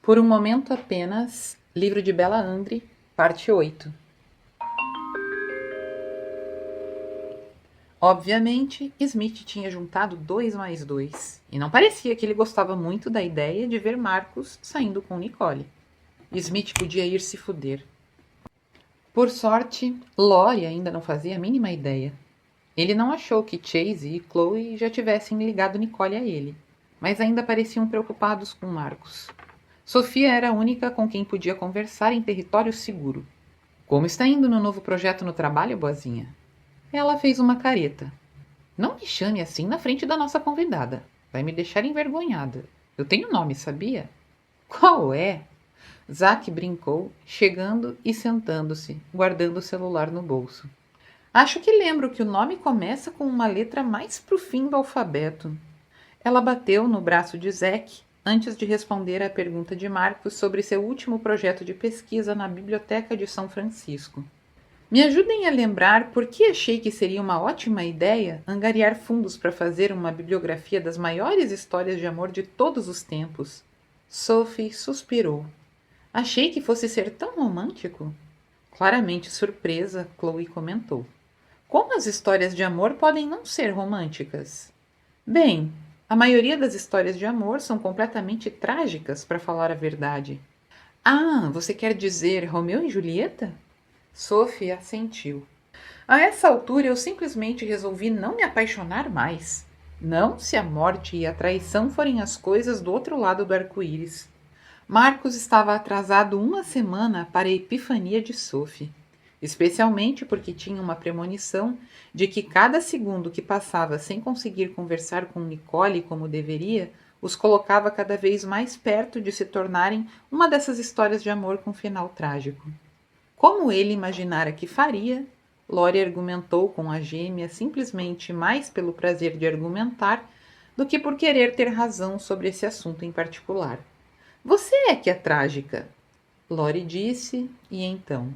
Por um momento apenas, livro de Bella Andre, parte 8. Obviamente, Smith tinha juntado 2 mais 2, e não parecia que ele gostava muito da ideia de ver Marcus saindo com Nicole. Smith podia ir se fuder. Por sorte, Lori ainda não fazia a mínima ideia. Ele não achou que Chase e Chloe já tivessem ligado Nicole a ele, mas ainda pareciam preocupados com Marcus. Sofia era a única com quem podia conversar em território seguro. Como está indo no novo projeto no trabalho, boazinha? Ela fez uma careta. Não me chame assim na frente da nossa convidada. Vai me deixar envergonhada. Eu tenho nome, sabia? Qual é? Zack brincou, chegando e sentando-se, guardando o celular no bolso. Acho que lembro que o nome começa com uma letra mais pro fim do alfabeto. Ela bateu no braço de Zack antes de responder à pergunta de Marcos sobre seu último projeto de pesquisa na Biblioteca de São Francisco. Me ajudem a lembrar por que achei que seria uma ótima ideia angariar fundos para fazer uma bibliografia das maiores histórias de amor de todos os tempos. Sophie suspirou. Achei que fosse ser tão romântico. Claramente surpresa, Chloe comentou. Como as histórias de amor podem não ser românticas? Bem, a maioria das histórias de amor são completamente trágicas, para falar a verdade. Ah, você quer dizer Romeu e Julieta? Sophie assentiu. A essa altura eu simplesmente resolvi não me apaixonar mais. Não se a morte e a traição forem as coisas do outro lado do arco-íris. Marcos estava atrasado 1 semana para a epifania de Sophie, especialmente porque tinha uma premonição de que cada segundo que passava sem conseguir conversar com Nicole como deveria, os colocava cada vez mais perto de se tornarem uma dessas histórias de amor com final trágico. Como ele imaginara que faria, Lori argumentou com a gêmea simplesmente mais pelo prazer de argumentar do que por querer ter razão sobre esse assunto em particular. Você é que é trágica, Lori disse, e então...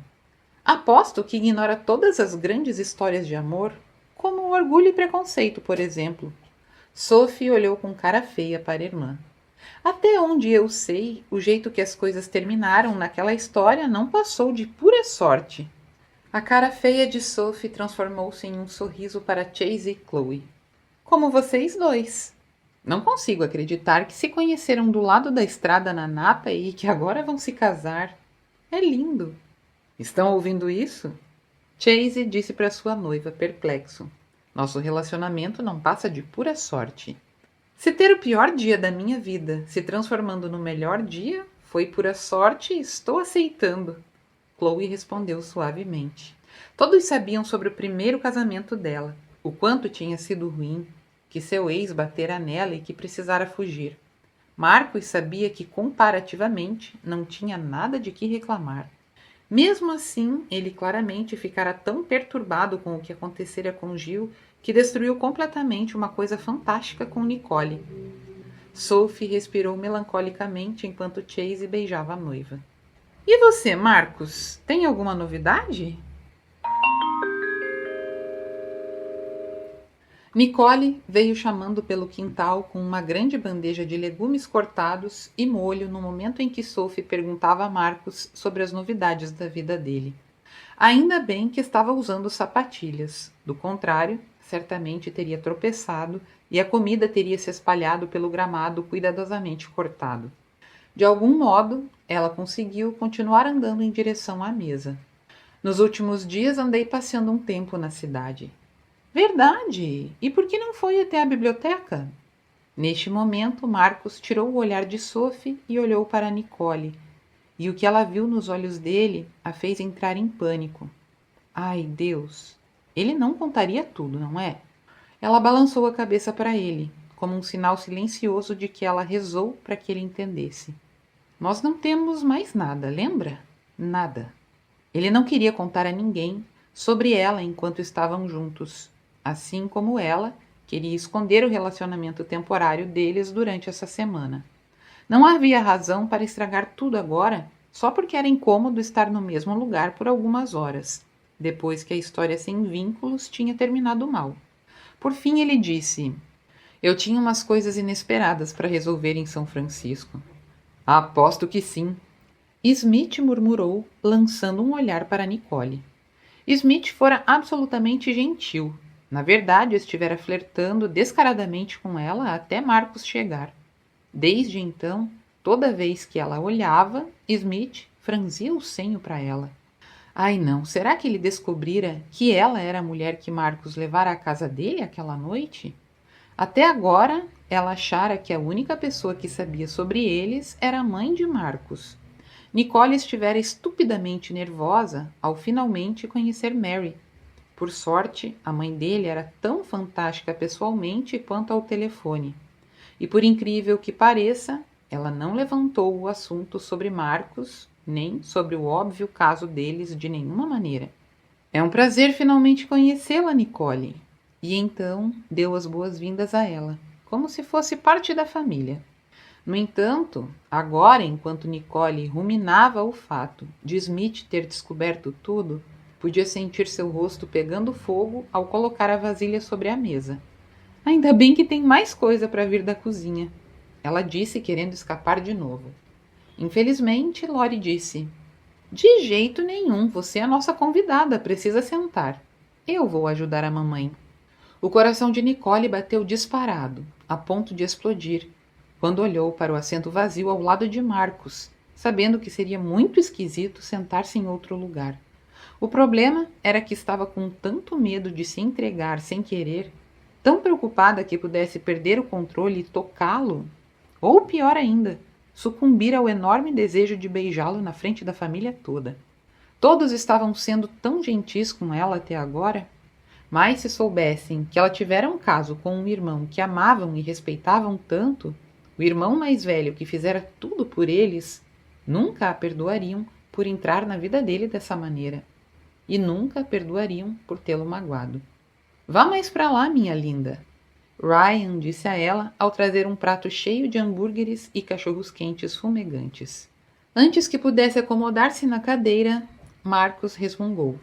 Aposto que ignora todas as grandes histórias de amor, como Orgulho e Preconceito, por exemplo. Sophie olhou com cara feia para a irmã. Até onde eu sei, o jeito que as coisas terminaram naquela história não passou de pura sorte. A cara feia de Sophie transformou-se em um sorriso para Chase e Chloe. Como vocês dois. Não consigo acreditar que se conheceram do lado da estrada na Napa e que agora vão se casar. É lindo. Estão ouvindo isso? Chase disse para sua noiva, perplexo. Nosso relacionamento não passa de pura sorte. Se ter o pior dia da minha vida se transformando no melhor dia, foi pura sorte e estou aceitando. Chloe respondeu suavemente. Todos sabiam sobre o primeiro casamento dela, o quanto tinha sido ruim, que seu ex batera nela e que precisara fugir. Marcos sabia que, comparativamente, não tinha nada de que reclamar. Mesmo assim, ele claramente ficara tão perturbado com o que acontecera com Gil que destruiu completamente uma coisa fantástica com Nicole. Sophie respirou melancolicamente enquanto Chase beijava a noiva. E você, Marcos, tem alguma novidade? Nicole veio chamando pelo quintal com uma grande bandeja de legumes cortados e molho no momento em que Sophie perguntava a Marcos sobre as novidades da vida dele. Ainda bem que estava usando sapatilhas. Do contrário, certamente teria tropeçado e a comida teria se espalhado pelo gramado cuidadosamente cortado. De algum modo, ela conseguiu continuar andando em direção à mesa. Nos últimos dias andei passeando um tempo na cidade. Verdade! E por que não foi até a biblioteca? Neste momento, Marcos tirou o olhar de Sophie e olhou para Nicole, e o que ela viu nos olhos dele a fez entrar em pânico. Ai, Deus! Ele não contaria tudo, não é? Ela balançou a cabeça para ele, como um sinal silencioso de que ela rezou para que ele entendesse. Nós não temos mais nada, lembra? Nada. Ele não queria contar a ninguém sobre ela enquanto estavam juntos, assim como ela queria esconder o relacionamento temporário deles durante essa semana. Não havia razão para estragar tudo agora, só porque era incômodo estar no mesmo lugar por algumas horas, depois que a história sem vínculos tinha terminado mal. Por fim ele disse, eu tinha umas coisas inesperadas para resolver em São Francisco. Aposto que sim. Smith murmurou, lançando um olhar para Nicole. Smith fora absolutamente gentil. Na verdade, estivera flertando descaradamente com ela até Marcos chegar. Desde então, toda vez que ela olhava, Smith franzia o senho para ela. Ai não, será que ele descobrira que ela era a mulher que Marcos levara à casa dele aquela noite? Até agora, ela achara que a única pessoa que sabia sobre eles era a mãe de Marcos. Nicole estivera estupidamente nervosa ao finalmente conhecer Mary. Por sorte, a mãe dele era tão fantástica pessoalmente quanto ao telefone. E por incrível que pareça, ela não levantou o assunto sobre Marcos, nem sobre o óbvio caso deles de nenhuma maneira. É um prazer finalmente conhecê-la, Nicole. E então deu as boas-vindas a ela, como se fosse parte da família. No entanto, agora, enquanto Nicole ruminava o fato de Smith ter descoberto tudo, podia sentir seu rosto pegando fogo ao colocar a vasilha sobre a mesa. Ainda bem que tem mais coisa para vir da cozinha, ela disse, querendo escapar de novo. Infelizmente, Lori disse: de jeito nenhum, você é a nossa convidada, precisa sentar. Eu vou ajudar a mamãe. O coração de Nicole bateu disparado, a ponto de explodir, quando olhou para o assento vazio ao lado de Marcos, sabendo que seria muito esquisito sentar-se em outro lugar. O problema era que estava com tanto medo de se entregar sem querer, tão preocupada que pudesse perder o controle e tocá-lo, ou pior ainda, sucumbir ao enorme desejo de beijá-lo na frente da família toda. Todos estavam sendo tão gentis com ela até agora, mas se soubessem que ela tivera um caso com um irmão que amavam e respeitavam tanto, o irmão mais velho que fizera tudo por eles, nunca a perdoariam por entrar na vida dele dessa maneira. E nunca a perdoariam por tê-lo magoado. Vá mais para lá, minha linda. Ryan disse a ela ao trazer um prato cheio de hambúrgueres e cachorros-quentes fumegantes. Antes que pudesse acomodar-se na cadeira, Marcos resmungou.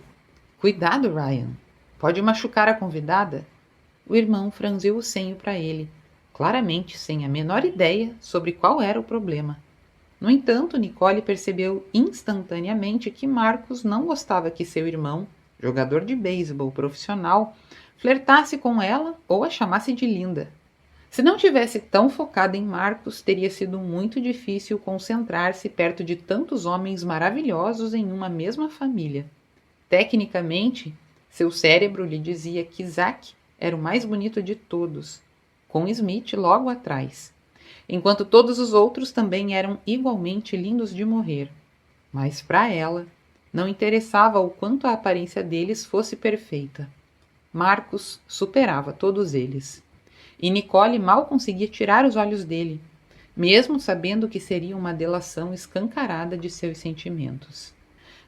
Cuidado, Ryan. Pode machucar a convidada? O irmão franziu o senho para ele, claramente sem a menor ideia sobre qual era o problema. No entanto, Nicole percebeu instantaneamente que Marcos não gostava que seu irmão, jogador de beisebol profissional, flertasse com ela ou a chamasse de linda. Se não tivesse tão focada em Marcos, teria sido muito difícil concentrar-se perto de tantos homens maravilhosos em uma mesma família. Tecnicamente, seu cérebro lhe dizia que Zack era o mais bonito de todos, com Smith logo atrás, enquanto todos os outros também eram igualmente lindos de morrer. Mas para ela, não interessava o quanto a aparência deles fosse perfeita. Marcos superava todos eles. E Nicole mal conseguia tirar os olhos dele, mesmo sabendo que seria uma delação escancarada de seus sentimentos.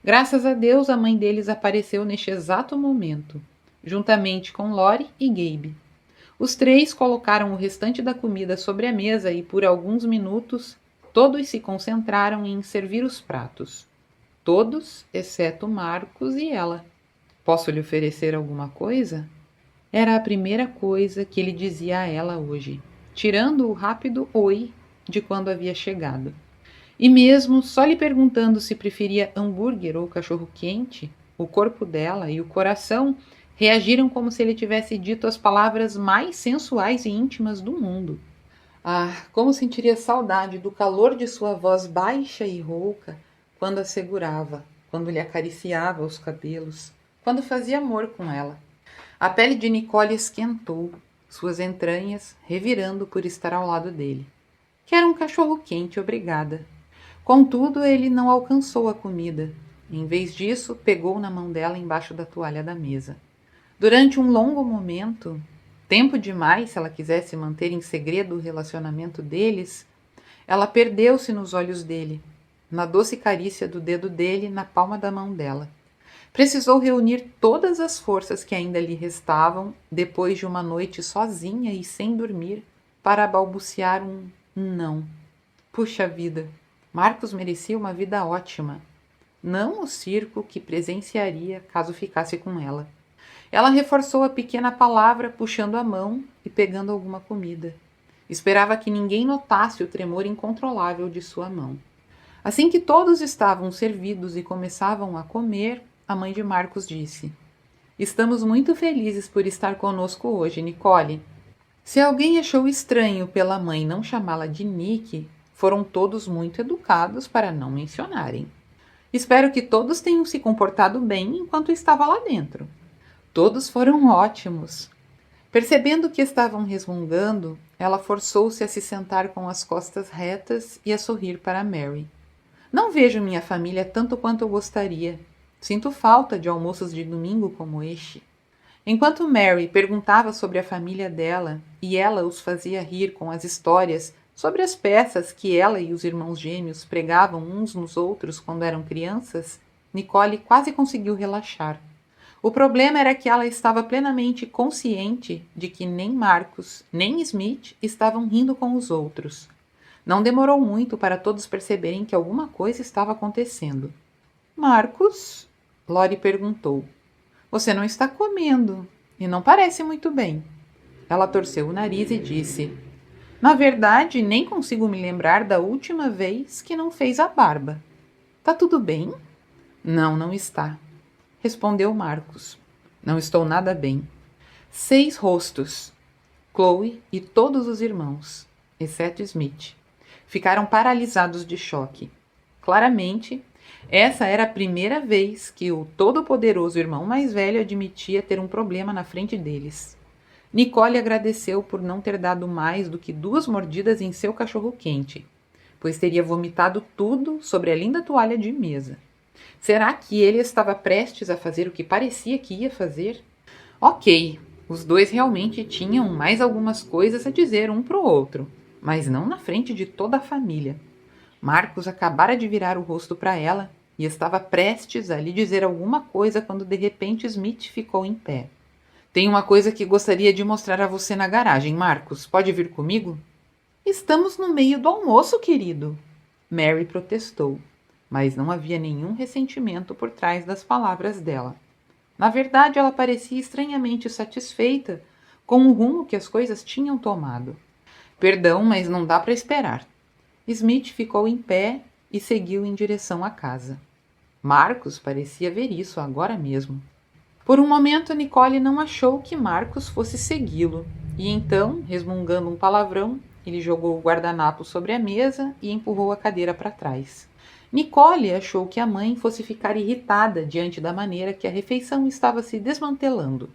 Graças a Deus, a mãe deles apareceu neste exato momento, juntamente com Lori e Gabe. Os três colocaram o restante da comida sobre a mesa e, por alguns minutos, todos se concentraram em servir os pratos. Todos, exceto Marcos e ela. Posso lhe oferecer alguma coisa? Era a primeira coisa que ele dizia a ela hoje, tirando o rápido oi de quando havia chegado. E mesmo só lhe perguntando se preferia hambúrguer ou cachorro-quente, o corpo dela e o coração reagiram como se ele tivesse dito as palavras mais sensuais e íntimas do mundo. Ah, como sentiria saudade do calor de sua voz baixa e rouca quando a segurava, quando lhe acariciava os cabelos, quando fazia amor com ela. A pele de Nicole esquentou, suas entranhas revirando por estar ao lado dele. Quero um cachorro-quente, obrigada. Contudo, ele não alcançou a comida. Em vez disso, pegou na mão dela embaixo da toalha da mesa. Durante um longo momento, tempo demais se ela quisesse manter em segredo o relacionamento deles, ela perdeu-se nos olhos dele, na doce carícia do dedo dele na palma da mão dela. Precisou reunir todas as forças que ainda lhe restavam depois de uma noite sozinha e sem dormir para balbuciar um não. Puxa vida, Marcos merecia uma vida ótima, não o circo que presenciaria caso ficasse com ela. Ela reforçou a pequena palavra puxando a mão e pegando alguma comida. Esperava que ninguém notasse o tremor incontrolável de sua mão. Assim que todos estavam servidos e começavam a comer, a mãe de Marcos disse: Estamos muito felizes por estar conosco hoje, Nicole. Se alguém achou estranho pela mãe não chamá-la de Nick, foram todos muito educados para não mencionarem. Espero que todos tenham se comportado bem enquanto estava lá dentro. Todos foram ótimos. Percebendo que estavam resmungando, ela forçou-se a se sentar com as costas retas e a sorrir para Mary. Não vejo minha família tanto quanto eu gostaria. Sinto falta de almoços de domingo como este. Enquanto Mary perguntava sobre a família dela e ela os fazia rir com as histórias sobre as peças que ela e os irmãos gêmeos pregavam uns nos outros quando eram crianças, Nicole quase conseguiu relaxar. O problema era que ela estava plenamente consciente de que nem Marcus nem Smith estavam rindo com os outros. Não demorou muito para todos perceberem que alguma coisa estava acontecendo. Marcus? Lori perguntou. Você não está comendo e não parece muito bem. Ela torceu o nariz e disse: Na verdade, nem consigo me lembrar da última vez que não fez a barba. Tá tudo bem? Não, não está. Respondeu Marcus. Não estou nada bem. 6 rostos. Chloe e todos os irmãos, exceto Smith, ficaram paralisados de choque. Claramente, essa era a primeira vez que o todo-poderoso irmão mais velho admitia ter um problema na frente deles. Nicole agradeceu por não ter dado mais do que 2 mordidas em seu cachorro-quente, pois teria vomitado tudo sobre a linda toalha de mesa. Será que ele estava prestes a fazer o que parecia que ia fazer? Ok, os 2 realmente tinham mais algumas coisas a dizer um para o outro, mas não na frente de toda a família. Marcus acabara de virar o rosto para ela e estava prestes a lhe dizer alguma coisa quando de repente Smith ficou em pé. Tem uma coisa que gostaria de mostrar a você na garagem, Marcus. Pode vir comigo? Estamos no meio do almoço, querido. Mary protestou, mas não havia nenhum ressentimento por trás das palavras dela. Na verdade, ela parecia estranhamente satisfeita com o rumo que as coisas tinham tomado. Perdão, mas não dá para esperar. Smith ficou em pé e seguiu em direção à casa. Marcus parecia ver isso agora mesmo. Por um momento, Nicole não achou que Marcus fosse segui-lo, e então, resmungando um palavrão, ele jogou o guardanapo sobre a mesa e empurrou a cadeira para trás. Nicole achou que a mãe fosse ficar irritada diante da maneira que a refeição estava se desmantelando.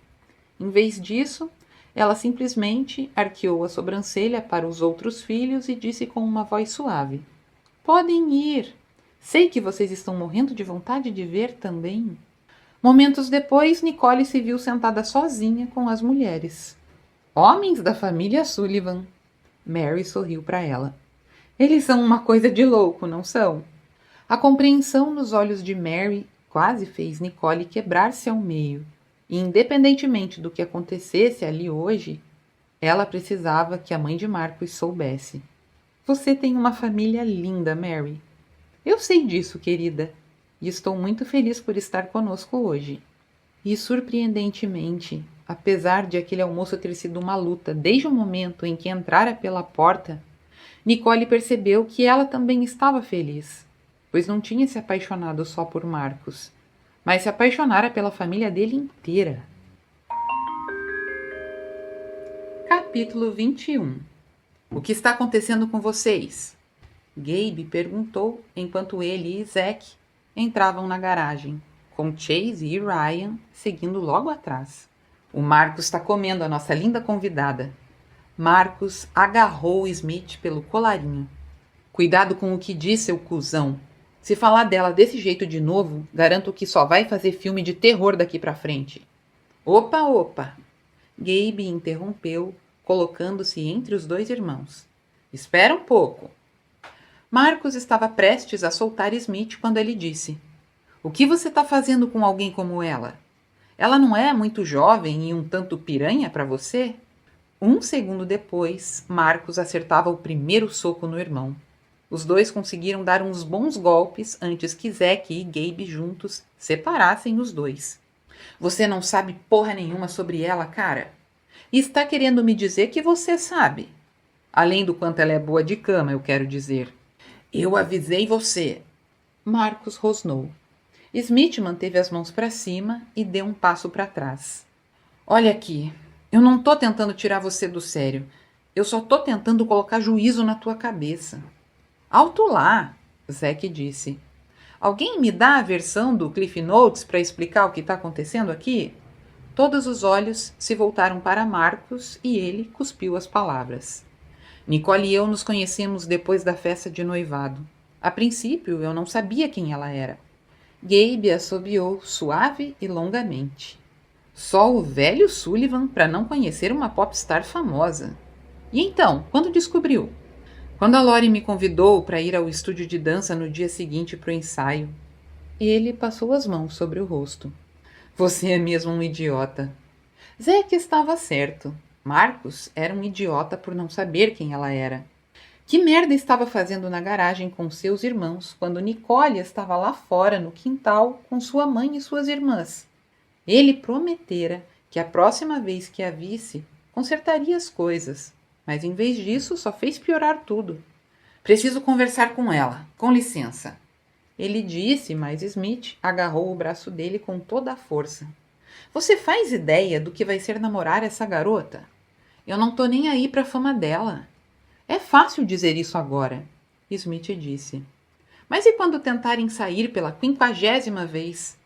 Em vez disso, ela simplesmente arqueou a sobrancelha para os outros filhos e disse com uma voz suave: Podem ir. Sei que vocês estão morrendo de vontade de ver também. Momentos depois, Nicole se viu sentada sozinha com as mulheres. Homens da família Sullivan. Mary sorriu para ela. Eles são uma coisa de louco, não são? A compreensão nos olhos de Mary quase fez Nicole quebrar-se ao meio. E independentemente do que acontecesse ali hoje, ela precisava que a mãe de Marcus soubesse. Você tem uma família linda, Mary. Eu sei disso, querida, e estou muito feliz por estar conosco hoje. E, surpreendentemente, apesar de aquele almoço ter sido uma luta desde o momento em que entrara pela porta, Nicole percebeu que ela também estava feliz, pois não tinha se apaixonado só por Marcus, mas se apaixonara pela família dele inteira. Capítulo 21. O que está acontecendo com vocês? Gabe perguntou enquanto ele e Zack entravam na garagem, com Chase e Ryan seguindo logo atrás. O Marcus está comendo a nossa linda convidada. Marcus agarrou Smith pelo colarinho. Cuidado com o que diz, seu cuzão. Se falar dela desse jeito de novo, garanto que só vai fazer filme de terror daqui pra frente. Opa, opa! Gabe interrompeu, colocando-se entre os 2 irmãos. Espera um pouco. Marcus estava prestes a soltar Smith quando ele disse: O que você está fazendo com alguém como ela? Ela não é muito jovem e um tanto piranha para você? 1 segundo depois, Marcus acertava o primeiro soco no irmão. Os 2 conseguiram dar uns bons golpes antes que Zack e Gabe juntos separassem os 2. Você não sabe porra nenhuma sobre ela, cara? E está querendo me dizer que você sabe? Além do quanto ela é boa de cama, eu quero dizer. Eu avisei você. Marcos rosnou. Smith manteve as mãos para cima e deu um passo para trás. Olha aqui, eu não tô tentando tirar você do sério. Eu só tô tentando colocar juízo na tua cabeça. Alto lá, Zack disse. Alguém me dá a versão do Cliff Notes para explicar o que está acontecendo aqui? Todos os olhos se voltaram para Marcos e ele cuspiu as palavras. Nicole e eu nos conhecemos depois da festa de noivado. A princípio, eu não sabia quem ela era. Gabe assobiou suave e longamente. Só o velho Sullivan para não conhecer uma popstar famosa. E então, quando descobriu? Quando a Lori me convidou para ir ao estúdio de dança no dia seguinte para o ensaio. Ele passou as mãos sobre o rosto. Você é mesmo um idiota. Zack estava certo. Marcos era um idiota por não saber quem ela era. Que merda estava fazendo na garagem com seus irmãos quando Nicole estava lá fora no quintal com sua mãe e suas irmãs? Ele prometera que a próxima vez que a visse, consertaria as coisas, mas em vez disso só fez piorar tudo. Preciso conversar com ela, com licença. Ele disse, mas Smith agarrou o braço dele com toda a força. Você faz ideia do que vai ser namorar essa garota? Eu não tô nem aí pra fama dela. É fácil dizer isso agora, Smith disse. Mas e quando tentarem sair pela 50ª vez?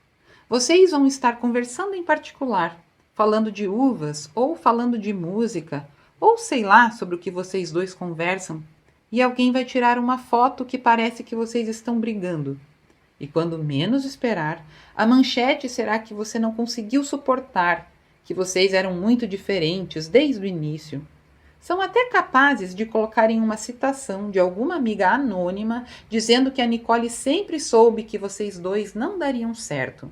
Vocês vão estar conversando em particular, falando de uvas, ou falando de música, ou sei lá sobre o que vocês dois conversam, e alguém vai tirar uma foto que parece que vocês estão brigando. E quando menos esperar, a manchete será que você não conseguiu suportar, que vocês eram muito diferentes desde o início. São até capazes de colocarem uma citação de alguma amiga anônima dizendo que a Nicole sempre soube que vocês dois não dariam certo.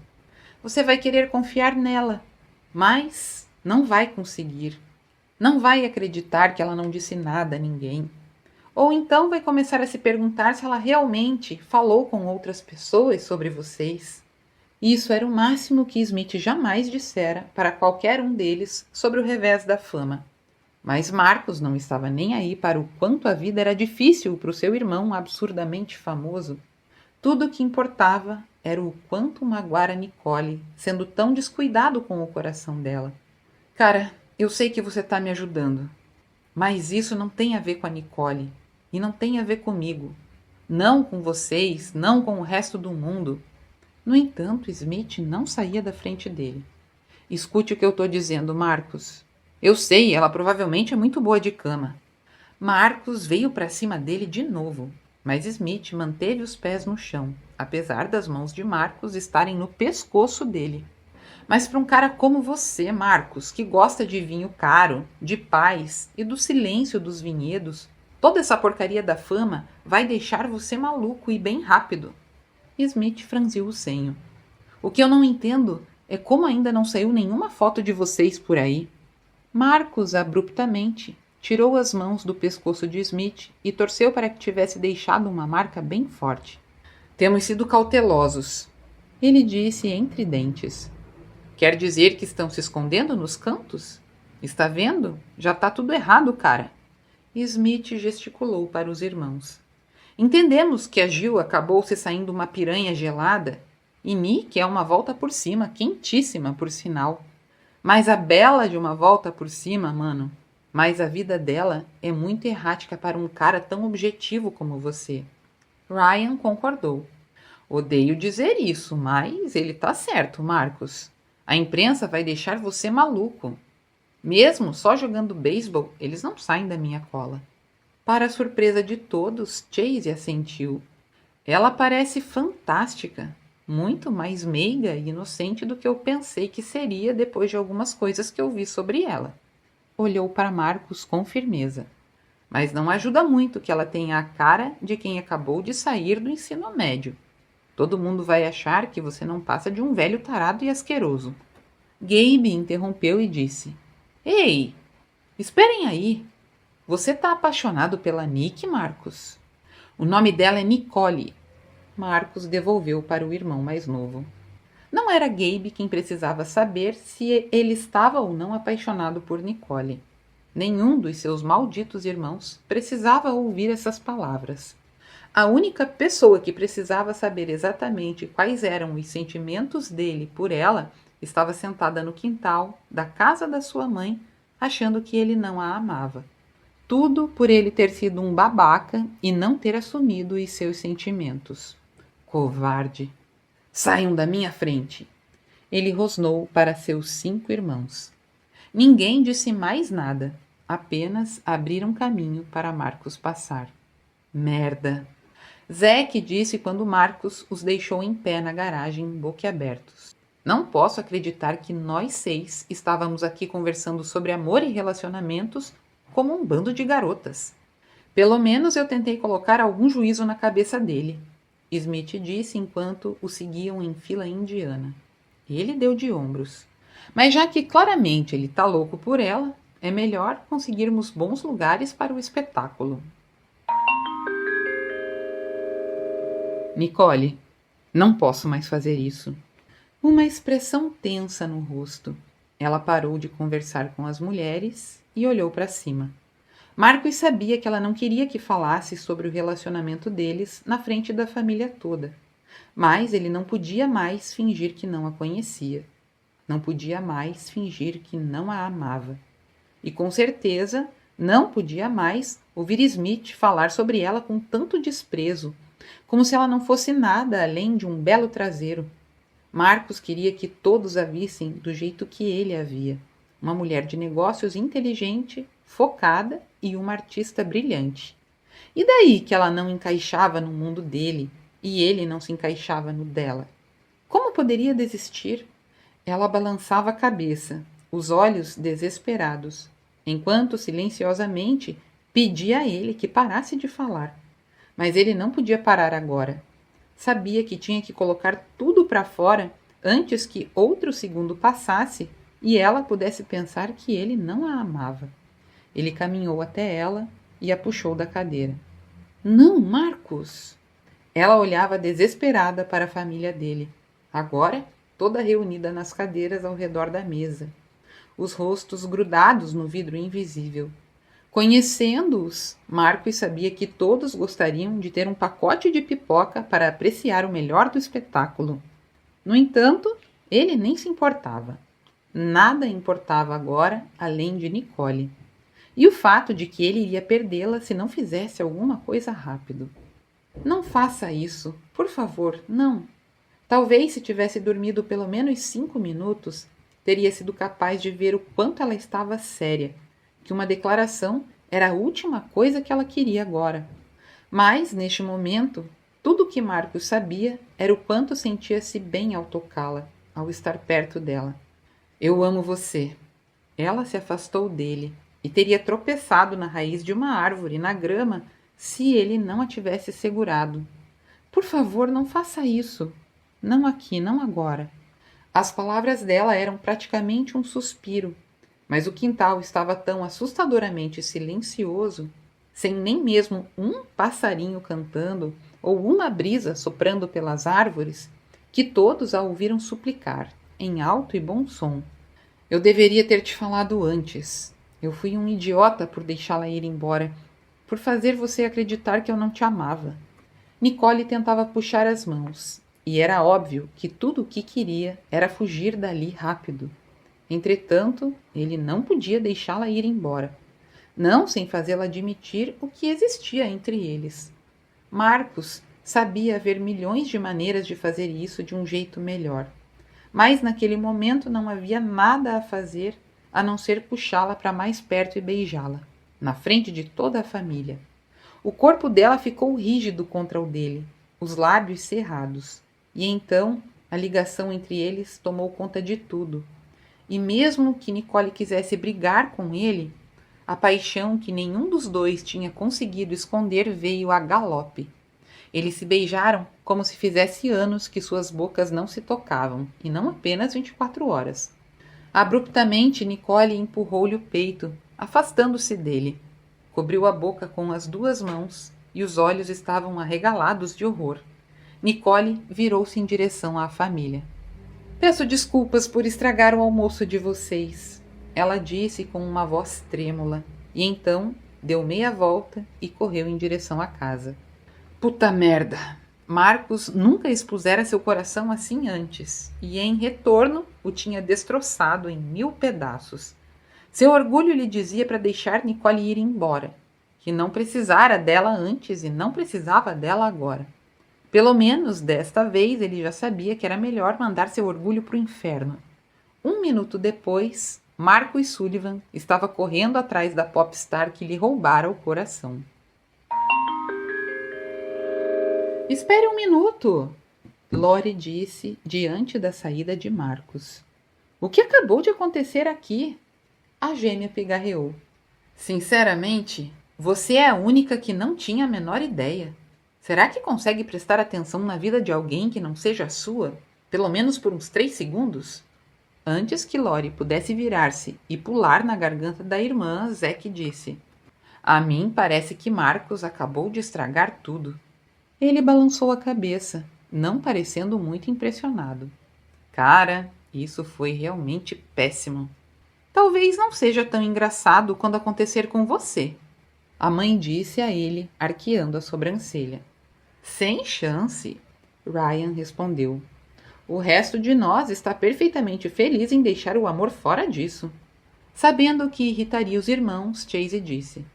Você vai querer confiar nela, mas não vai conseguir. Não vai acreditar que ela não disse nada a ninguém. Ou então vai começar a se perguntar se ela realmente falou com outras pessoas sobre vocês. Isso era o máximo que Smith jamais dissera para qualquer um deles sobre o revés da fama. Mas Marcos não estava nem aí para o quanto a vida era difícil para o seu irmão absurdamente famoso. Tudo o que importava era o quanto magoara Nicole, sendo tão descuidado com o coração dela. Cara, eu sei que você está me ajudando, mas isso não tem a ver com a Nicole e não tem a ver comigo. Não com vocês, não com o resto do mundo. No entanto, Smith não saía da frente dele. Escute o que eu estou dizendo, Marcos. Eu sei, ela provavelmente é muito boa de cama. Marcos veio para cima dele de novo, mas Smith manteve os pés no chão, apesar das mãos de Marcos estarem no pescoço dele. Mas para um cara como você, Marcos, que gosta de vinho caro, de paz e do silêncio dos vinhedos, toda essa porcaria da fama vai deixar você maluco e bem rápido. Smith franziu o senho. O que eu não entendo é como ainda não saiu nenhuma foto de vocês por aí. Marcos, abruptamente, tirou as mãos do pescoço de Smith e torceu para que tivesse deixado uma marca bem forte. Temos sido cautelosos, ele disse entre dentes. Quer dizer que estão se escondendo nos cantos? Está vendo? Já está tudo errado, cara. Smith gesticulou para os irmãos. Entendemos que a Gil acabou se saindo uma piranha gelada e Nick é uma volta por cima, quentíssima por sinal. Mas a bela de uma volta por cima, mano. Mas a vida dela é muito errática para um cara tão objetivo como você. Ryan concordou. Odeio dizer isso, mas ele tá certo, Marcos. A imprensa vai deixar você maluco. Mesmo só jogando beisebol, eles não saem da minha cola. Para a surpresa de todos, Chase assentiu. Ela parece fantástica. Muito mais meiga e inocente do que eu pensei que seria depois de algumas coisas que eu vi sobre ela. Olhou para Marcos com firmeza. Mas não ajuda muito que ela tenha a cara de quem acabou de sair do ensino médio. Todo mundo vai achar que você não passa de um velho tarado e asqueroso. Gabe interrompeu e disse: Ei, esperem aí. Você está apaixonado pela Nick, Marcos? O nome dela é Nicole. Marcos devolveu para o irmão mais novo. Não era Gabe quem precisava saber se ele estava ou não apaixonado por Nicole. Nenhum dos seus malditos irmãos precisava ouvir essas palavras. A única pessoa que precisava saber exatamente quais eram os sentimentos dele por ela estava sentada no quintal da casa da sua mãe, achando que ele não a amava. Tudo por ele ter sido um babaca e não ter assumido os seus sentimentos. Covarde! Saiam da minha frente! Ele rosnou para seus 5 irmãos. Ninguém disse mais nada, apenas abriram caminho para Marcos passar. Merda! Zeke disse quando Marcos os deixou em pé na garagem, boquiabertos. Não posso acreditar que nós 6 estávamos aqui conversando sobre amor e relacionamentos como um bando de garotas. Pelo menos eu tentei colocar algum juízo na cabeça dele, Smith disse enquanto o seguiam em fila indiana. Ele deu de ombros. Mas já que claramente ele tá louco por ela, é melhor conseguirmos bons lugares para o espetáculo. Nicole, não posso mais fazer isso. Uma expressão tensa no rosto. Ela parou de conversar com as mulheres e olhou para cima. Marcos sabia que ela não queria que falasse sobre o relacionamento deles na frente da família toda. Mas ele não podia mais fingir que não a conhecia. Não podia mais fingir que não a amava. E com certeza não podia mais ouvir Smith falar sobre ela com tanto desprezo, como se ela não fosse nada além de um belo traseiro. Marcos queria que todos a vissem do jeito que ele a via. Uma mulher de negócios inteligente, focada e uma artista brilhante. E daí que ela não encaixava no mundo dele e ele não se encaixava no dela? Como poderia desistir? Ela balançava a cabeça, os olhos desesperados, enquanto silenciosamente pedia a ele que parasse de falar. Mas ele não podia parar agora. Sabia que tinha que colocar tudo para fora antes que outro segundo passasse e ela pudesse pensar que ele não a amava. Ele caminhou até ela e a puxou da cadeira. Não, Marcos! Ela olhava desesperada para a família dele, agora toda reunida nas cadeiras ao redor da mesa, os rostos grudados no vidro invisível. Conhecendo-os, Marcos sabia que todos gostariam de ter um pacote de pipoca para apreciar o melhor do espetáculo. No entanto, ele nem se importava. Nada importava agora além de Nicole. E o fato de que ele iria perdê-la se não fizesse alguma coisa rápido. Não faça isso, por favor, não. Talvez se tivesse dormido pelo menos 5 minutos, teria sido capaz de ver o quanto ela estava séria, que uma declaração era a última coisa que ela queria agora. Mas, neste momento, tudo o que Marcos sabia era o quanto sentia-se bem ao tocá-la, ao estar perto dela. Eu amo você. Ela se afastou dele e teria tropeçado na raiz de uma árvore, na grama, se ele não a tivesse segurado. Por favor, não faça isso. Não aqui, não agora. As palavras dela eram praticamente um suspiro, mas o quintal estava tão assustadoramente silencioso, sem nem mesmo um passarinho cantando ou uma brisa soprando pelas árvores, que todos a ouviram suplicar, em alto e bom som. Eu deveria ter te falado antes. Eu fui um idiota por deixá-la ir embora, por fazer você acreditar que eu não te amava. Nicole tentava puxar as mãos, e era óbvio que tudo o que queria era fugir dali rápido. Entretanto, ele não podia deixá-la ir embora, não sem fazê-la admitir o que existia entre eles. Marcos sabia haver milhões de maneiras de fazer isso de um jeito melhor, mas naquele momento não havia nada a fazer a não ser puxá-la para mais perto e beijá-la, na frente de toda a família. O corpo dela ficou rígido contra o dele, os lábios cerrados, e então a ligação entre eles tomou conta de tudo. E mesmo que Nicole quisesse brigar com ele, a paixão que nenhum dos dois tinha conseguido esconder veio a galope. Eles se beijaram como se fizesse anos que suas bocas não se tocavam, e não apenas 24 horas. Abruptamente, Nicole empurrou-lhe o peito, afastando-se dele. Cobriu a boca com as 2 mãos e os olhos estavam arregalados de horror. Nicole virou-se em direção à família. Peço desculpas por estragar o almoço de vocês. ela disse com uma voz trêmula, e então deu meia volta e correu em direção à casa. Puta merda! Marcos nunca expusera seu coração assim antes, e em retorno o tinha destroçado em 1000 pedaços. Seu orgulho lhe dizia para deixar Nicole ir embora, que não precisara dela antes e não precisava dela agora. Pelo menos desta vez ele já sabia que era melhor mandar seu orgulho para o inferno. 1 minuto depois, Marcus Sullivan estava correndo atrás da popstar que lhe roubara o coração. Espere 1 minuto, Lori disse diante da saída de Marcos. O que acabou de acontecer aqui? A gêmea pigarreou. Sinceramente, você é a única que não tinha a menor ideia. Será que consegue prestar atenção na vida de alguém que não seja a sua, pelo menos por uns 3 segundos? Antes que Lori pudesse virar-se e pular na garganta da irmã, Zack disse: A mim parece que Marcos acabou de estragar tudo. Ele balançou a cabeça, não parecendo muito impressionado. Cara, isso foi realmente péssimo. Talvez não seja tão engraçado quando acontecer com você, a mãe disse a ele, arqueando a sobrancelha. Sem chance, Ryan respondeu. O resto de nós está perfeitamente feliz em deixar o amor fora disso. Sabendo que irritaria os irmãos, Chase disse: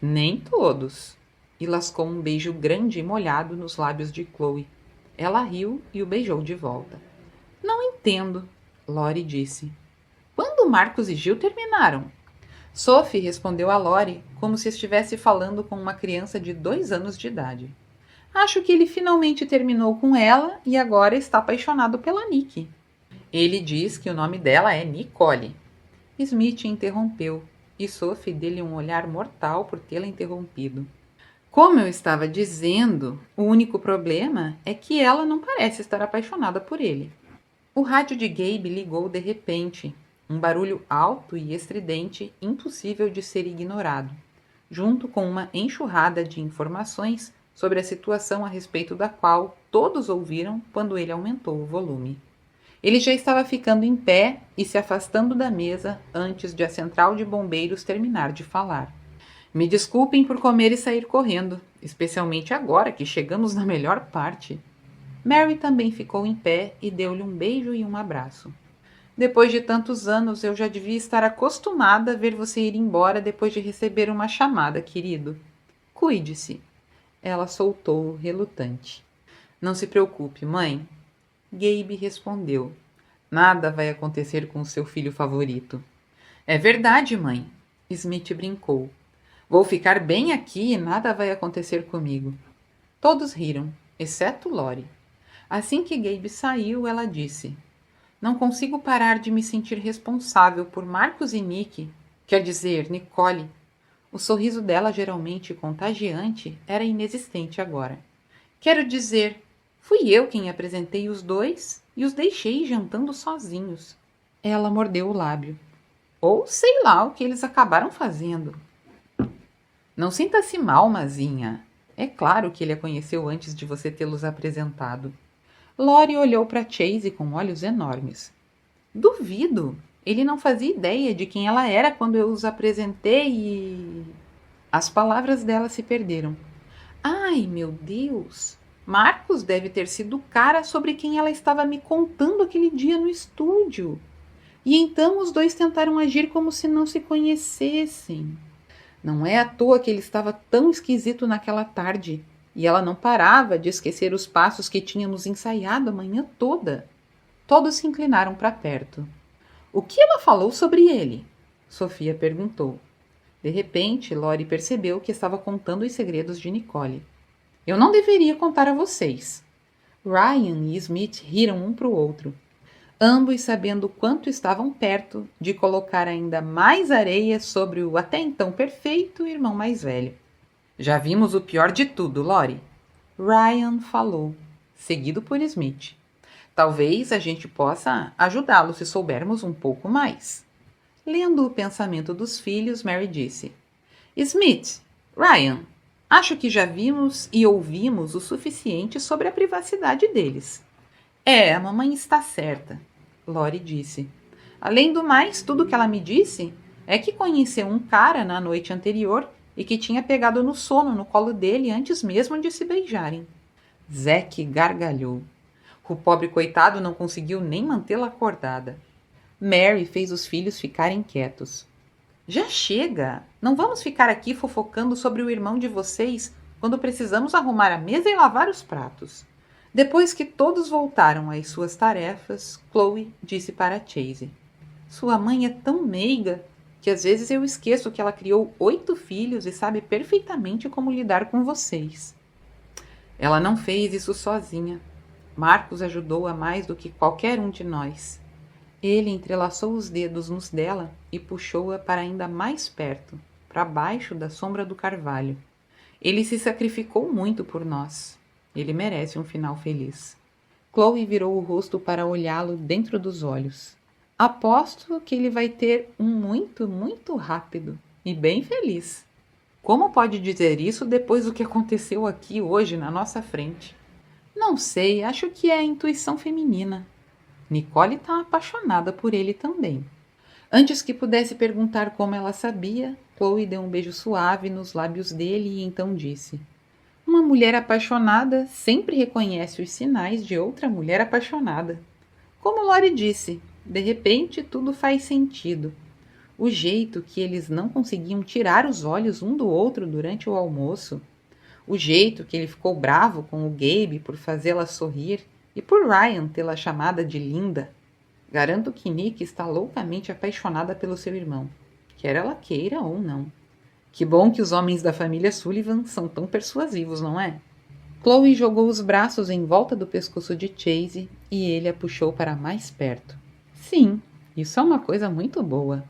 Nem todos. E lascou um beijo grande e molhado nos lábios de Chloe. Ela riu e o beijou de volta. Não entendo, Lori disse. Quando Marcos e Gil terminaram? Sophie respondeu a Lori como se estivesse falando com uma criança de 2 anos de idade. Acho que ele finalmente terminou com ela e agora está apaixonado pela Nick. Ele diz que o nome dela é Nicole. Smith interrompeu e Sophie deu-lhe um olhar mortal por tê-la interrompido. Como eu estava dizendo, o único problema é que ela não parece estar apaixonada por ele. O rádio de Gabe ligou de repente, um barulho alto e estridente impossível de ser ignorado, junto com uma enxurrada de informações sobre a situação a respeito da qual todos ouviram quando ele aumentou o volume. Ele já estava ficando em pé e se afastando da mesa antes de a central de bombeiros terminar de falar. Me desculpem por comer e sair correndo, especialmente agora que chegamos na melhor parte. Mary também ficou em pé e deu-lhe um beijo e um abraço. Depois de tantos anos, eu já devia estar acostumada a ver você ir embora depois de receber uma chamada, querido. Cuide-se. Ela soltou, relutante. Não se preocupe, mãe. Gabe respondeu. Nada vai acontecer com o seu filho favorito. É verdade, mãe. Smith brincou. Vou ficar bem aqui e nada vai acontecer comigo. Todos riram, exceto Lori. Assim que Gabe saiu, ela disse: Não consigo parar de me sentir responsável por Marcos e Nick, quer dizer, Nicole. O sorriso dela, geralmente contagiante, era inexistente agora. Quero dizer, fui eu quem apresentei os dois e os deixei jantando sozinhos. Ela mordeu o lábio. Ou sei lá o que eles acabaram fazendo. Não sinta-se mal, Mazinha. É claro que ele a conheceu antes de você tê-los apresentado. Lori olhou para Chase com olhos enormes. Duvido. Ele não fazia ideia de quem ela era quando eu os apresentei e... As palavras dela se perderam. Ai, meu Deus! Marcos deve ter sido o cara sobre quem ela estava me contando aquele dia no estúdio. E então os dois tentaram agir como se não se conhecessem. Não é à toa que ele estava tão esquisito naquela tarde, e ela não parava de esquecer os passos que tínhamos ensaiado a manhã toda. Todos se inclinaram para perto. O que ela falou sobre ele? Sofia perguntou. De repente, Lori percebeu que estava contando os segredos de Nicole. Eu não deveria contar a vocês. Ryan e Smith riram um para o outro, ambos sabendo quanto estavam perto de colocar ainda mais areia sobre o até então perfeito irmão mais velho. Já vimos o pior de tudo, Lori. Ryan falou, seguido por Smith. Talvez a gente possa ajudá-lo se soubermos um pouco mais. Lendo o pensamento dos filhos, Mary disse: Smith, Ryan, acho que já vimos e ouvimos o suficiente sobre a privacidade deles. A mamãe está certa, Lori disse. Além do mais, tudo que ela me disse é que conheceu um cara na noite anterior e que tinha pegado no sono no colo dele antes mesmo de se beijarem. Zack gargalhou. O pobre coitado não conseguiu nem mantê-la acordada. Mary fez os filhos ficarem quietos. Já chega! Não vamos ficar aqui fofocando sobre o irmão de vocês quando precisamos arrumar a mesa e lavar os pratos. Depois que todos voltaram às suas tarefas, Chloe disse para Chase: Sua mãe é tão meiga que às vezes eu esqueço que ela criou 8 filhos e sabe perfeitamente como lidar com vocês. Ela não fez isso sozinha. Marcos ajudou-a mais do que qualquer um de nós. Ele entrelaçou os dedos nos dela e puxou-a para ainda mais perto, para baixo da sombra do carvalho. Ele se sacrificou muito por nós. Ele merece um final feliz. Chloe virou o rosto para olhá-lo dentro dos olhos. Aposto que ele vai ter um muito, muito rápido e bem feliz. Como pode dizer isso depois do que aconteceu aqui hoje na nossa frente? Não sei, acho que é a intuição feminina. Nicole está apaixonada por ele também. Antes que pudesse perguntar como ela sabia, Chloe deu um beijo suave nos lábios dele e então disse: Uma mulher apaixonada sempre reconhece os sinais de outra mulher apaixonada. Como Lori disse, de repente tudo faz sentido. O jeito que eles não conseguiam tirar os olhos um do outro durante o almoço, o jeito que ele ficou bravo com o Gabe por fazê-la sorrir e por Ryan tê-la chamada de linda. Garanto que Nick está loucamente apaixonada pelo seu irmão, quer ela queira ou não. Que bom que os homens da família Sullivan são tão persuasivos, não é? Chloe jogou os braços em volta do pescoço de Chase e ele a puxou para mais perto. Sim, isso é uma coisa muito boa.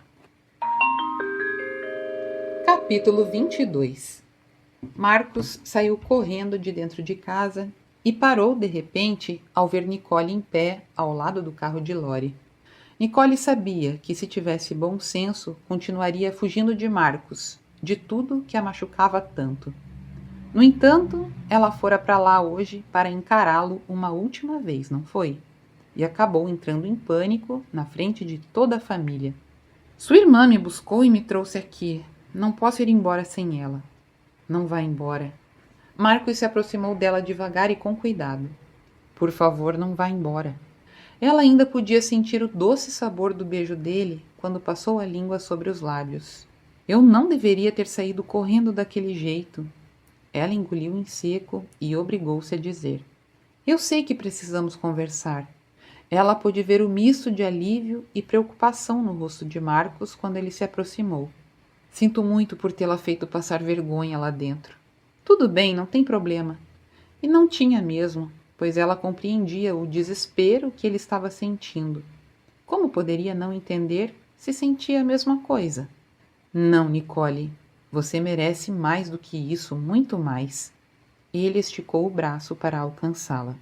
Capítulo 22. Marcos saiu correndo de dentro de casa e parou de repente ao ver Nicole em pé ao lado do carro de Lori. Nicole sabia que, se tivesse bom senso, continuaria fugindo de Marcos, de tudo que a machucava tanto. No entanto, ela fora para lá hoje para encará-lo uma última vez, não foi? E acabou entrando em pânico na frente de toda a família. Sua irmã me buscou e me trouxe aqui. Não posso ir embora sem ela. Não vá embora. Marcos se aproximou dela devagar e com cuidado. Por favor, não vá embora. Ela ainda podia sentir o doce sabor do beijo dele quando passou a língua sobre os lábios. Eu não deveria ter saído correndo daquele jeito. Ela engoliu em seco e obrigou-se a dizer: Eu sei que precisamos conversar. Ela pôde ver o misto de alívio e preocupação no rosto de Marcos quando ele se aproximou. Sinto muito por tê-la feito passar vergonha lá dentro. Tudo bem, não tem problema. E não tinha mesmo, pois ela compreendia o desespero que ele estava sentindo. Como poderia não entender se sentia a mesma coisa? Não, Nicole, você merece mais do que isso, muito mais. Ele esticou o braço para alcançá-la.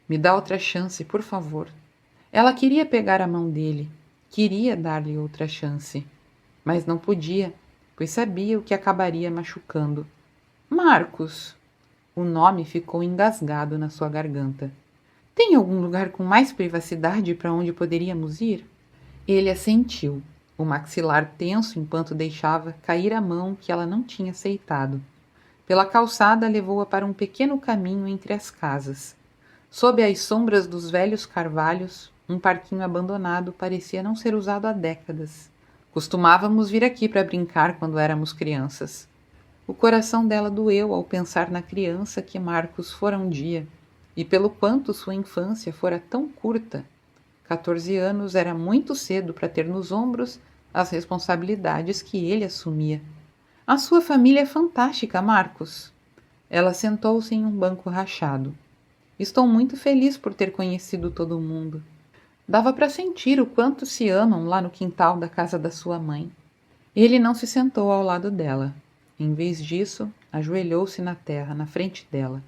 Me dá outra chance, por favor. Ela queria pegar a mão dele, queria dar-lhe outra chance, mas não podia, pois sabia o que acabaria machucando. Marcos! O nome ficou engasgado na sua garganta. Tem algum lugar com mais privacidade para onde poderíamos ir? Ele assentiu, o maxilar tenso enquanto deixava cair a mão que ela não tinha aceitado. Pela calçada levou-a para um pequeno caminho entre as casas. Sob as sombras dos velhos carvalhos, um parquinho abandonado parecia não ser usado há décadas. Costumávamos vir aqui para brincar quando éramos crianças. O coração dela doeu ao pensar na criança que Marcos fora um dia, e pelo quanto sua infância fora tão curta. 14 anos era muito cedo para ter nos ombros as responsabilidades que ele assumia. A sua família é fantástica, Marcos. Ela sentou-se em um banco rachado. Estou muito feliz por ter conhecido todo mundo. Dava para sentir o quanto se amam lá no quintal da casa da sua mãe. Ele não se sentou ao lado dela. Em vez disso, ajoelhou-se na terra, na frente dela.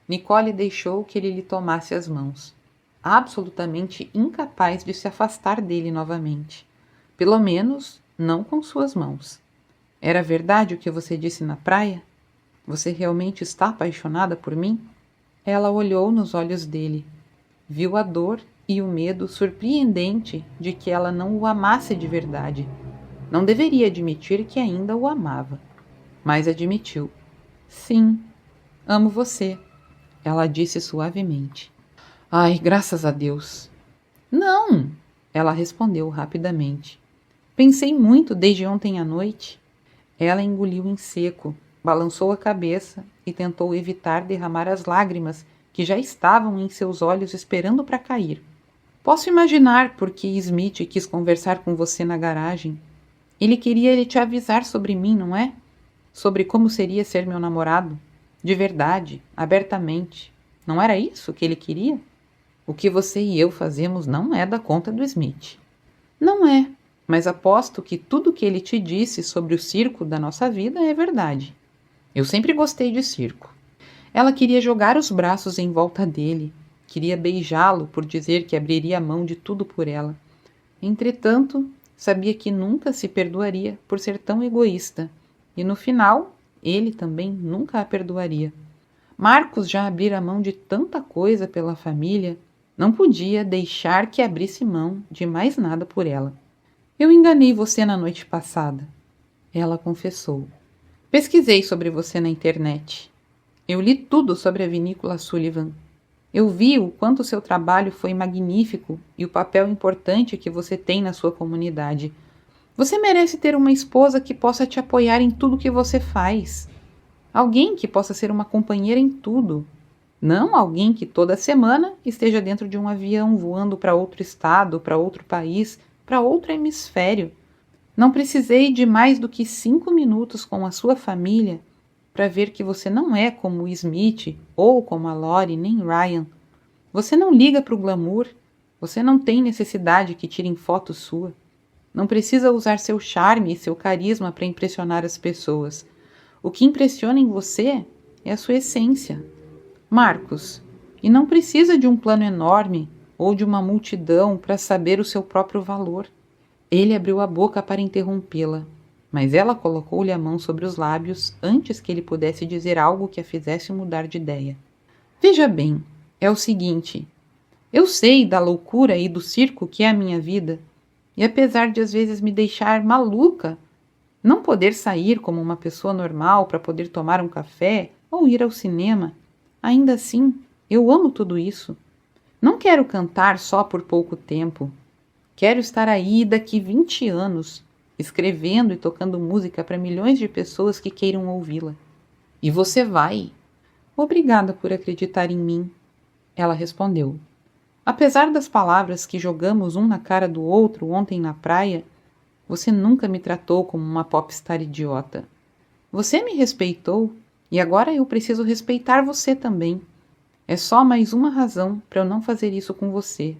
Nicole deixou que ele lhe tomasse as mãos, absolutamente incapaz de se afastar dele novamente. Pelo menos, não com suas mãos. Era verdade o que você disse na praia? Você realmente está apaixonada por mim? Ela olhou nos olhos dele, viu a dor e o medo surpreendente de que ela não o amasse de verdade. Não deveria admitir que ainda o amava, mas admitiu. Sim, amo você, ela disse suavemente. Ai, graças a Deus. Não, ela respondeu rapidamente. Pensei muito desde ontem à noite. Ela engoliu em seco, balançou a cabeça e tentou evitar derramar as lágrimas que já estavam em seus olhos esperando para cair. Posso imaginar por que Smith quis conversar com você na garagem. Ele queria te avisar sobre mim, não é? Sobre como seria ser meu namorado. De verdade, abertamente. Não era isso que ele queria? O que você e eu fazemos não é da conta do Smith. Não é, mas aposto que tudo que ele te disse sobre o circo da nossa vida é verdade. Eu sempre gostei de circo. Ela queria jogar os braços em volta dele, queria beijá-lo por dizer que abriria a mão de tudo por ela. Entretanto, sabia que nunca se perdoaria por ser tão egoísta, e no final, ele também nunca a perdoaria. Marcos já abrira mão de tanta coisa pela família, não podia deixar que abrisse mão de mais nada por ela. Eu enganei você na noite passada, ela confessou. Pesquisei sobre você na internet. Eu li tudo sobre a vinícola Sullivan. Eu vi o quanto seu trabalho foi magnífico e o papel importante que você tem na sua comunidade. Você merece ter uma esposa que possa te apoiar em tudo que você faz. Alguém que possa ser uma companheira em tudo. Não alguém que toda semana esteja dentro de um avião voando para outro estado, para outro país, para outro hemisfério. Não precisei de mais do que 5 minutos com a sua família para ver que você não é como o Smith ou como a Lori nem Ryan. Você não liga para o glamour. Você não tem necessidade que tirem foto sua. Não precisa usar seu charme e seu carisma para impressionar as pessoas. O que impressiona em você é a sua essência. Marcos, e não precisa de um plano enorme ou de uma multidão para saber o seu próprio valor. Ele abriu a boca para interrompê-la, mas ela colocou-lhe a mão sobre os lábios antes que ele pudesse dizer algo que a fizesse mudar de ideia. Veja bem, é o seguinte, eu sei da loucura e do circo que é a minha vida, e apesar de às vezes me deixar maluca, não poder sair como uma pessoa normal para poder tomar um café ou ir ao cinema, ainda assim, eu amo tudo isso. Não quero cantar só por pouco tempo. Quero estar aí daqui 20 anos, escrevendo e tocando música para milhões de pessoas que queiram ouvi-la. E você vai. Obrigada por acreditar em mim, ela respondeu. Apesar das palavras que jogamos um na cara do outro ontem na praia, você nunca me tratou como uma popstar idiota. Você me respeitou e agora eu preciso respeitar você também. É só mais uma razão para eu não fazer isso com você.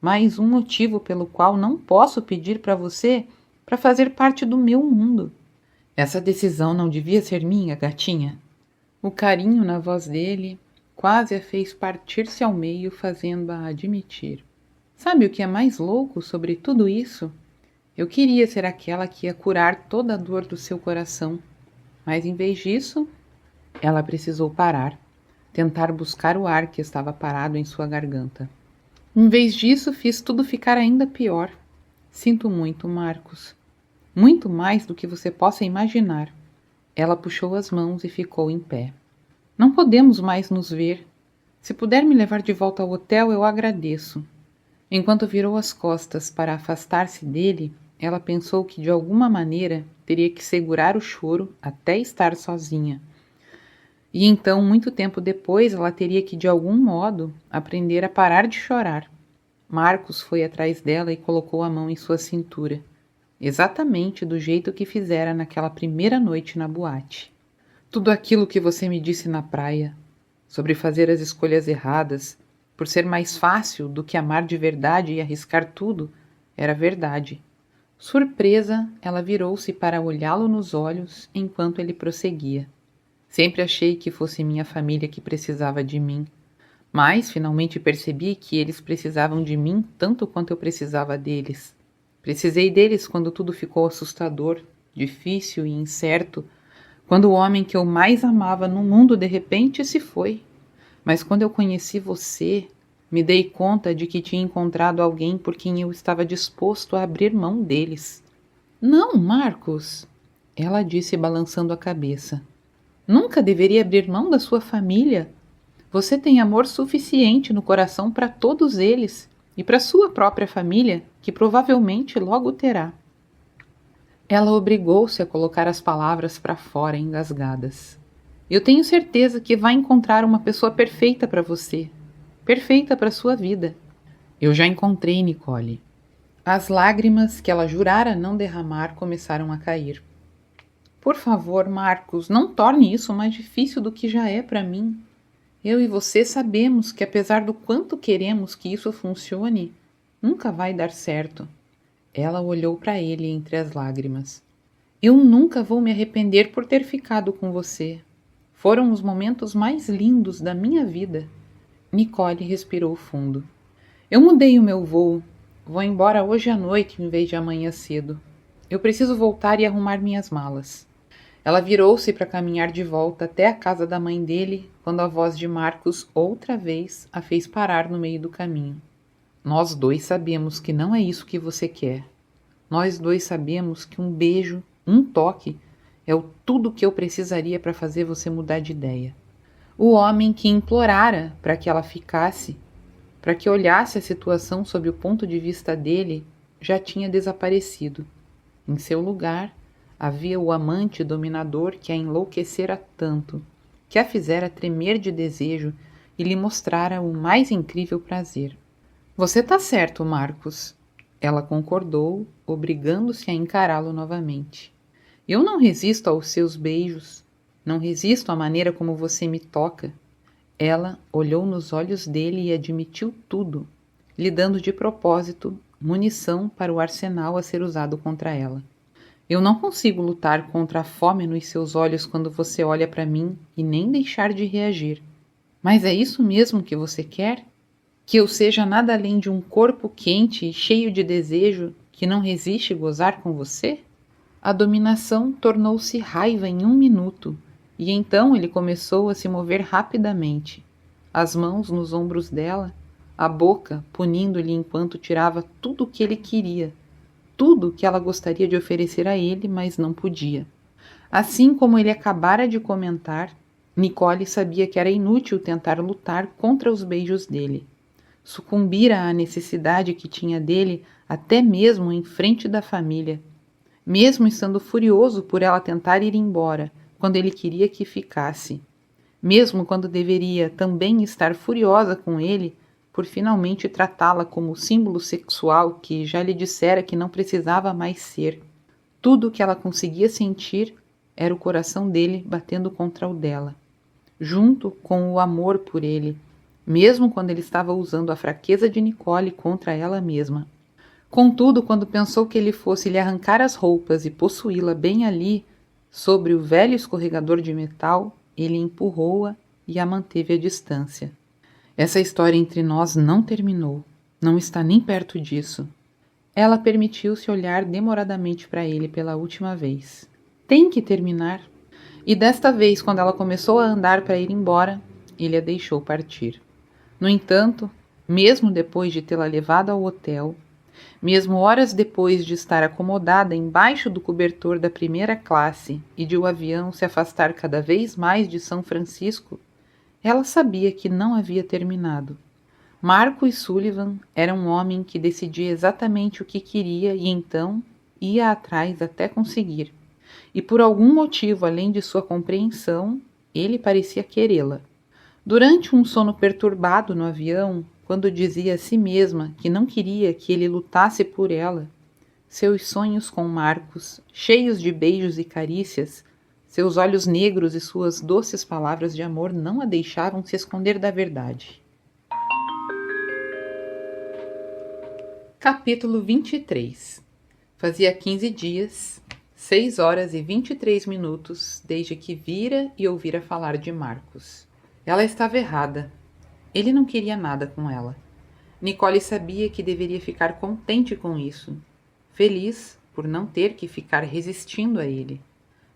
Mais um motivo pelo qual não posso pedir para você para fazer parte do meu mundo. Essa decisão não devia ser minha, gatinha. O carinho na voz dele quase a fez partir-se ao meio, fazendo-a admitir. Sabe o que é mais louco sobre tudo isso? Eu queria ser aquela que ia curar toda a dor do seu coração, mas em vez disso, ela precisou parar, tentar buscar o ar que estava parado em sua garganta. Em vez disso, fiz tudo ficar ainda pior. Sinto muito, Marcos. Muito mais do que você possa imaginar. Ela puxou as mãos e ficou em pé. Não podemos mais nos ver. Se puder me levar de volta ao hotel, eu agradeço. Enquanto virou as costas para afastar-se dele, ela pensou que de alguma maneira teria que segurar o choro até estar sozinha. E então, muito tempo depois, ela teria que de algum modo aprender a parar de chorar. Marcos foi atrás dela e colocou a mão em sua cintura, exatamente do jeito que fizera naquela primeira noite na boate. Tudo aquilo que você me disse na praia, sobre fazer as escolhas erradas, por ser mais fácil do que amar de verdade e arriscar tudo, era verdade. Surpresa, ela virou-se para olhá-lo nos olhos enquanto ele prosseguia. Sempre achei que fosse minha família que precisava de mim, mas finalmente percebi que eles precisavam de mim tanto quanto eu precisava deles. Precisei deles quando tudo ficou assustador, difícil e incerto, quando o homem que eu mais amava no mundo de repente se foi. Mas quando eu conheci você, Me dei conta de que tinha encontrado alguém por quem eu estava disposto a abrir mão deles. Não, Marcos, ela disse balançando a cabeça. Nunca deveria abrir mão da sua família. Você tem amor suficiente no coração para todos eles e para sua própria família, que provavelmente logo terá. Ela obrigou-se a colocar as palavras para fora engasgadas. Eu tenho certeza que vai encontrar uma pessoa perfeita para você, perfeita para sua vida. Eu já encontrei Nicole. As lágrimas que ela jurara não derramar começaram a cair. Por favor, Marcos, não torne isso mais difícil do que já é para mim. Eu e você sabemos que, apesar do quanto queremos que isso funcione, nunca vai dar certo. Ela olhou para ele entre as lágrimas. Eu nunca vou me arrepender por ter ficado com você. Foram os momentos mais lindos da minha vida. Nicole respirou fundo. Eu mudei o meu voo. Vou embora hoje à noite em vez de amanhã cedo. Eu preciso voltar e arrumar minhas malas. Ela virou-se para caminhar de volta até a casa da mãe dele, quando a voz de Marcos outra vez a fez parar no meio do caminho. Nós dois sabemos que não é isso que você quer. Nós dois sabemos que um beijo, um toque, é tudo que eu precisaria para fazer você mudar de ideia. O homem que implorara para que ela ficasse, para que olhasse a situação sob o ponto de vista dele, já tinha desaparecido. Em seu lugar, havia o amante dominador que a enlouquecera tanto, que a fizera tremer de desejo e lhe mostrara o mais incrível prazer. Você tá certo, Marcos. Ela concordou, obrigando-se a encará-lo novamente. Eu não resisto aos seus beijos, não resisto à maneira como você me toca. Ela olhou nos olhos dele e admitiu tudo, lhe dando de propósito munição para o arsenal a ser usado contra ela. Eu não consigo lutar contra a fome nos seus olhos quando você olha para mim e nem deixar de reagir. Mas é isso mesmo que você quer? Que eu seja nada além de um corpo quente e cheio de desejo que não resiste gozar com você? A dominação tornou-se raiva em 1 minuto, e então ele começou a se mover rapidamente, as mãos nos ombros dela, a boca punindo-lhe enquanto tirava tudo o que ele queria, tudo que ela gostaria de oferecer a ele, mas não podia. Assim como ele acabara de comentar, Nicole sabia que era inútil tentar lutar contra os beijos dele. Sucumbira à necessidade que tinha dele até mesmo em frente da família. Mesmo estando furioso por ela tentar ir embora, quando ele queria que ficasse. Mesmo quando deveria também estar furiosa com ele por finalmente tratá-la como o símbolo sexual que já lhe dissera que não precisava mais ser. Tudo o que ela conseguia sentir era o coração dele batendo contra o dela, junto com o amor por ele, mesmo quando ele estava usando a fraqueza de Nicole contra ela mesma. Contudo, quando pensou que ele fosse lhe arrancar as roupas e possuí-la bem ali, sobre o velho escorregador de metal, ele empurrou-a e a manteve à distância. Essa história entre nós não terminou, não está nem perto disso. Ela permitiu-se olhar demoradamente para ele pela última vez. Tem que terminar. E desta vez, quando ela começou a andar para ir embora, ele a deixou partir. No entanto, mesmo depois de tê-la levado ao hotel, mesmo horas depois de estar acomodada embaixo do cobertor da primeira classe e de o avião se afastar cada vez mais de São Francisco, ela sabia que não havia terminado. Marcos Sullivan era um homem que decidia exatamente o que queria e então ia atrás até conseguir. E por algum motivo, além de sua compreensão, ele parecia querê-la. Durante um sono perturbado no avião, quando dizia a si mesma que não queria que ele lutasse por ela, seus sonhos com Marcos, cheios de beijos e carícias, seus olhos negros e suas doces palavras de amor não a deixavam se esconder da verdade. Capítulo 23. Fazia 15 dias, 6 horas e 23 minutos, desde que vira e ouvira falar de Marcos. Ela estava errada. Ele não queria nada com ela. Nicole sabia que deveria ficar contente com isso, feliz por não ter que ficar resistindo a ele.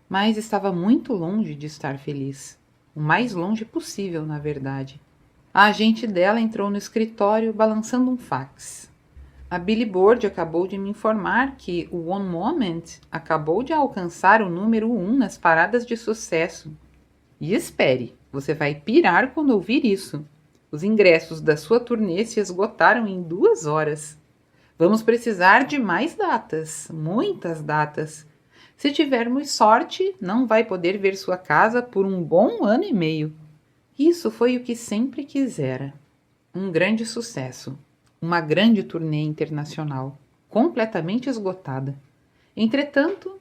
Mas estava muito longe de estar feliz. O mais longe possível, na verdade. A agente dela entrou no escritório balançando um fax. A Billy Board acabou de me informar que o One Moment acabou de alcançar o número 1 nas paradas de sucesso. E espere, você vai pirar quando ouvir isso. Os ingressos da sua turnê se esgotaram em 2 horas. Vamos precisar de mais datas, muitas datas. Se tivermos sorte, não vai poder ver sua casa por um bom ano e meio. Isso foi o que sempre quisera. Um grande sucesso. Uma grande turnê internacional, completamente esgotada. Entretanto,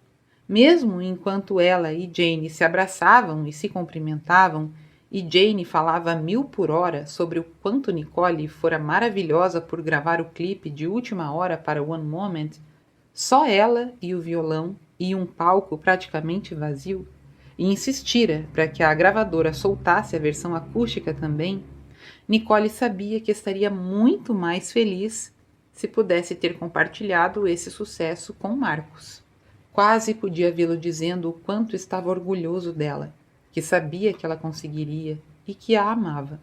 mesmo enquanto ela e Jane se abraçavam e se cumprimentavam, e Jane falava a 1000 por hora sobre o quanto Nicole fora maravilhosa por gravar o clipe de última hora para One Moment, só ela e o violão e um palco praticamente vazio, e insistira para que a gravadora soltasse a versão acústica também, Nicole sabia que estaria muito mais feliz se pudesse ter compartilhado esse sucesso com Marcos. Quase podia vê-lo dizendo o quanto estava orgulhoso dela, que sabia que ela conseguiria e que a amava.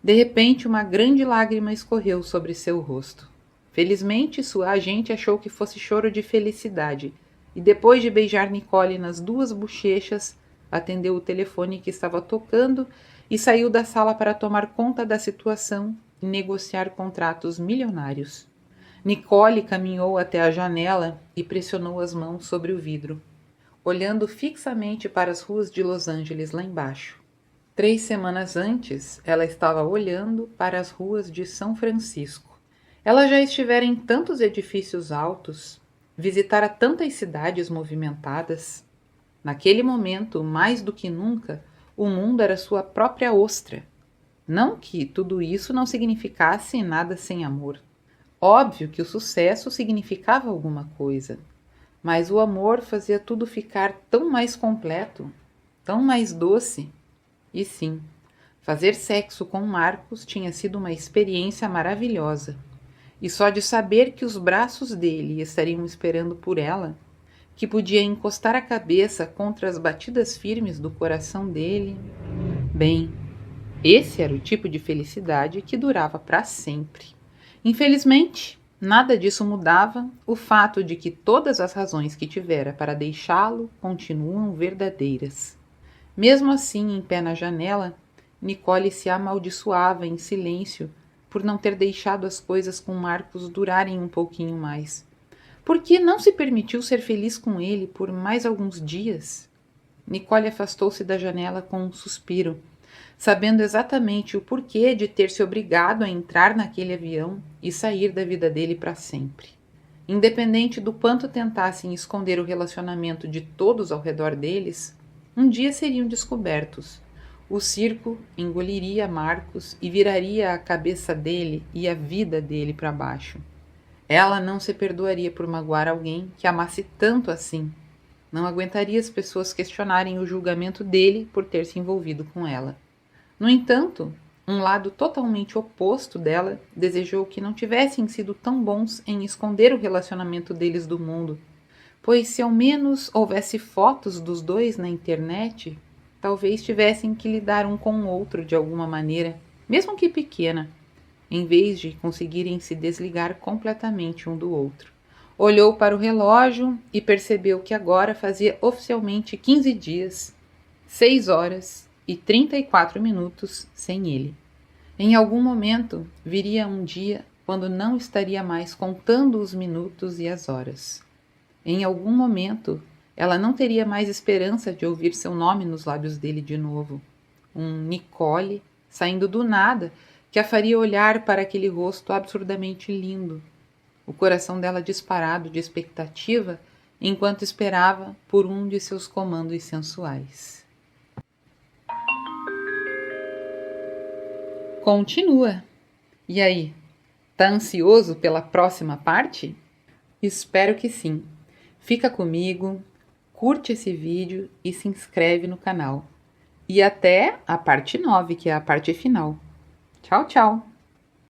De repente, uma grande lágrima escorreu sobre seu rosto. Felizmente, sua agente achou que fosse choro de felicidade e, depois de beijar Nicole nas 2 bochechas, atendeu o telefone que estava tocando e saiu da sala para tomar conta da situação e negociar contratos milionários. Nicole caminhou até a janela e pressionou as mãos sobre o vidro, olhando fixamente para as ruas de Los Angeles lá embaixo. 3 semanas antes, ela estava olhando para as ruas de São Francisco. Ela já estivera em tantos edifícios altos, visitara tantas cidades movimentadas. Naquele momento, mais do que nunca, o mundo era sua própria ostra. Não que tudo isso não significasse nada sem amor. Óbvio que o sucesso significava alguma coisa, mas o amor fazia tudo ficar tão mais completo, tão mais doce. E sim, fazer sexo com Marcos tinha sido uma experiência maravilhosa. E só de saber que os braços dele estariam esperando por ela, que podia encostar a cabeça contra as batidas firmes do coração dele. Bem, esse era o tipo de felicidade que durava para sempre. Infelizmente, nada disso mudava o fato de que todas as razões que tivera para deixá-lo continuam verdadeiras. Mesmo assim, em pé na janela, Nicole se amaldiçoava em silêncio por não ter deixado as coisas com Marcos durarem um pouquinho mais. Por que não se permitiu ser feliz com ele por mais alguns dias? Nicole afastou-se da janela com um suspiro, sabendo exatamente o porquê de ter se obrigado a entrar naquele avião e sair da vida dele para sempre. Independente do quanto tentassem esconder o relacionamento de todos ao redor deles, um dia seriam descobertos. O circo engoliria Marcos e viraria a cabeça dele e a vida dele para baixo. Ela não se perdoaria por magoar alguém que amasse tanto assim. Não aguentaria as pessoas questionarem o julgamento dele por ter se envolvido com ela. No entanto, um lado totalmente oposto dela desejou que não tivessem sido tão bons em esconder o relacionamento deles do mundo, pois se ao menos houvesse fotos dos dois na internet, talvez tivessem que lidar um com o outro de alguma maneira, mesmo que pequena, em vez de conseguirem se desligar completamente um do outro. Olhou para o relógio e percebeu que agora fazia oficialmente 15 dias, 6 horas e 34 minutos sem ele. Em algum momento viria um dia quando não estaria mais contando os minutos e as horas. Em algum momento ela não teria mais esperança de ouvir seu nome nos lábios dele de novo. Um Nicole saindo do nada que a faria olhar para aquele rosto absurdamente lindo. O coração dela disparado de expectativa enquanto esperava por um de seus comandos sensuais. Continua. E aí, tá ansioso pela próxima parte? Espero que sim. Fica comigo, curte esse vídeo e se inscreve no canal. E até a parte 9, que é a parte final. Tchau, tchau!